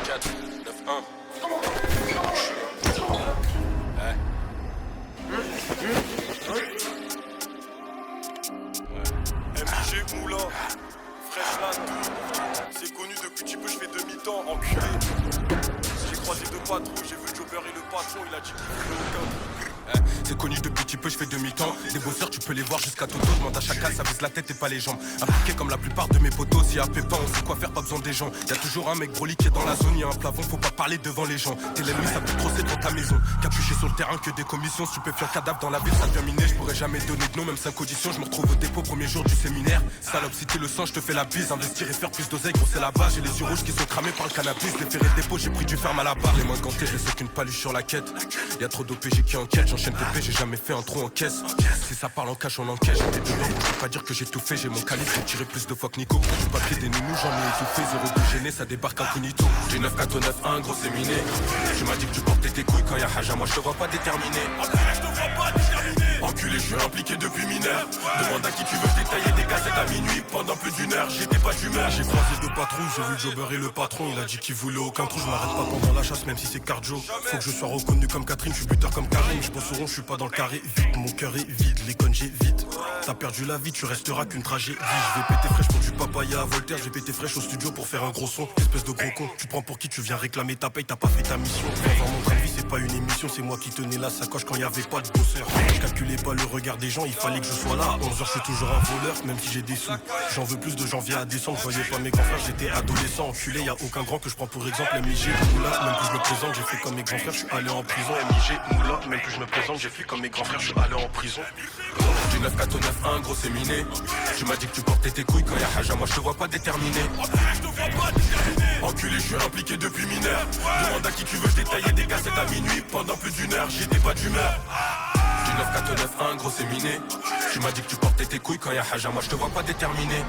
4, 9, 1. MJ Moulin, Freshman, c'est connu depuis petit peu, je fais demi-temps, enculé. J'ai croisé deux patrons, j'ai vu Jobber et le patron, il a dit qu'il voulait aucun. C'est connu depuis petit peu, je fais demi-temps. Des bosseurs, tu peux les voir jusqu'à Toto. Demande à chacal, ça vise la tête et pas les jambes. Impliqué comme la plupart de mes potos. Si y'a pépin, on sait quoi faire, pas besoin des gens. Y'a toujours un mec broli qui est dans la zone. Y'a un plafond, faut pas parler devant les gens. T'es l'ennemi, ça peut trosser devant ta maison. Capuché sur le terrain, que des commissions. Stupéfiant cadavre dans la ville, ça devient miné. Je pourrais jamais donner de nom, même 5 auditions. Je me retrouve au dépôt, premier jour du séminaire. Salope, si t'es le sang, je te fais la bise. Investir et faire plus d'oseille, gros, c'est la base. J'ai les yeux rouges qui sont cramés par le cannabis. Les ferrés de dépôt, j'ai pris du ferme à la barre. Les mains gantées, je laisse aucune paluche sur la quête. Y'a trop d'OPG qui enquête, j'enchaîne TP, j'ai jamais fait un trou en caisse. Si ça parle en cash, on encaisse. J'étais dedans, je peux pas dire que j'ai tout fait. J'ai mon calibre, j'ai tiré plus de fois que Nico. Du papier des nounous, j'en ai étouffé. Zéro de gêné, ça débarque incognito. J'ai 9 4 9 1, gros c'est miné. Tu m'as dit que tu portais tes couilles quand y'a haja, moi je te vois pas déterminé. Enculé, je suis impliqué depuis mineur. Demande à qui tu veux détailler des cassettes à minuit. Pendant plus d'une heure, j'étais pas d'humeur. J'ai croisé deux patrons, j'ai vu Jobber et le patron. Il a dit qu'il voulait aucun trou, je m'arrête pas pendant la chasse, même si c'est cardio. Faut que je sois reconnu comme Catherine, je suis buteur comme Karim. Je pense au rond, je suis pas dans le carré. Vite, mon cœur est vide, les connes j'ai vite. T'as perdu la vie, tu resteras qu'une tragédie. Je vais péter fraîche pour du papaya à Voltaire. J'ai pété fraîche au studio pour faire un gros son. Espèce de gros con, tu prends pour qui tu viens réclamer ta paye, t'as pas fait ta mission. Voir mon train de vie, c'est pas une émission, c'est moi qui tenais la sacoche quand y avait pas de bosseur. Je calculais pas le regard des gens, il fallait que je sois là. À 11h, je suis toujours un voleur, même si j'ai des sous. J'en veux plus de janvier à décembre, je voyais pas mes grands frères, j'étais adolescent. Enculé, y a aucun grand que je prends pour exemple. MIG, Moula, même que je me présente, j'ai fait comme mes grands frères, je suis allé en prison. MIG, Moula, même que je me présente, j'ai fait comme mes grands frères, je suis allé en prison. Du 9 4 9 1, gros c'est miné. Tu m'as dit que tu portais tes couilles quand y'a haja, moi je te vois pas déterminé. Enculé, je suis impliqué depuis mineur. Demande à qui tu veux, je détaillais des cassettes à minuit. Pendant plus d'une heure, j'étais pas d'humeur. Du 9 4 9 1, gros c'est miné. Tu m'as dit que tu portais tes couilles quand y'a haja, moi je te vois pas déterminé.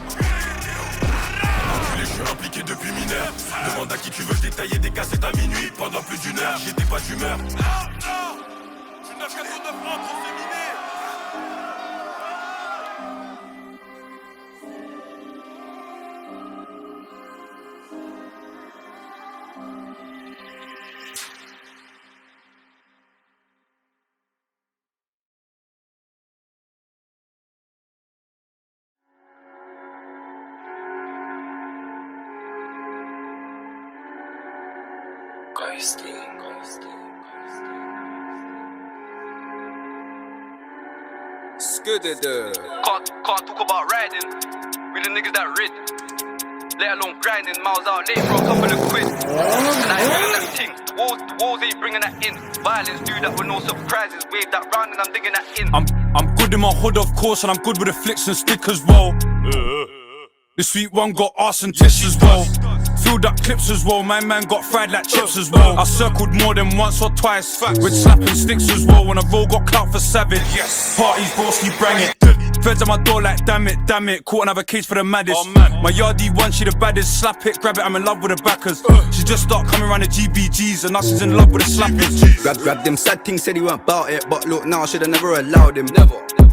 Enculé, je suis impliqué depuis mineur. Demande à qui tu veux, je détaillais des cassettes à minuit. Pendant plus d'une heure, j'étais pas d'humeur. Du 9 4 9 1, gros c'est miné. Can't talk about riding with the niggas that rid. Let alone grinding, miles out late for a couple of quid. And I ain't bringing that thing. The walls ain't bringing that in. Violence, do that with no surprises. Wave that round and I'm digging that in. I'm good in my hood, of course, and I'm good with the flicks and stick as well. The sweet one got arse and tits as well. Filled up clips as well, my man got fried like chips as well. I circled more than once or twice with slapping sticks as well. When a roll got clout for savage, parties broski bang it. Feds at my door like damn it. Caught another case for the maddest. My yardie one, she the baddest. Slap it, grab it, I'm in love with the backers. She just start coming around the GBGs and now she's in love with the slappers. Grab them sad things, said he weren't about it. But look now, I should've never allowed him.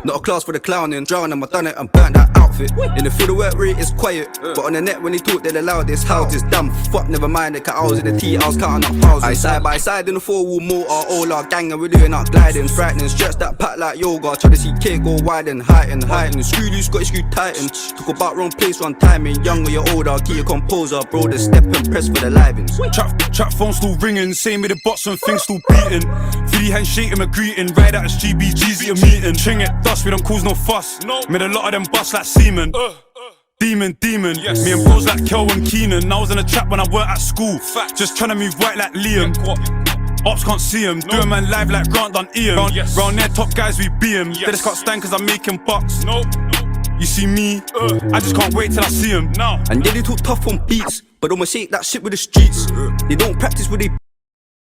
Not a class for the clowning. Drown him, I done it and burnt that outfit. In the field where it is quiet, but on the net when he talk they the loudest. How this damn fuck, never mind it, cause I was in the T, I was counting up thousands. I side by side in the 4-wheel motor, all our gang and we're doing our gliding. Frightening, stretch that pack like yoga. Try to see kid go wide and heighten. Screw loose, got screw tighten. Talk about wrong place, wrong timing. Young or you're older, keep your composure. Bro, the step and press for the livings. Trap phone still ringing, same with the bots and things still beating. 3D handshake him a greeting, right out as GBG's at a meeting. Ching it, dust, we don't cause no fuss. Made a lot of them bust like semen. Demon, yes. Me and bros like Kel and Keenan. I was in a trap when I weren't at school. Just trying to move right like Liam. Ops can't see him. Do a man live like Grant done Ian. Round there, top guys, we be him. They just can't stand cause I'm making bucks. You see me, I just can't wait till I see him. And yeah, they talk tough on beats, but I'ma shake that shit with the streets. They don't practice with they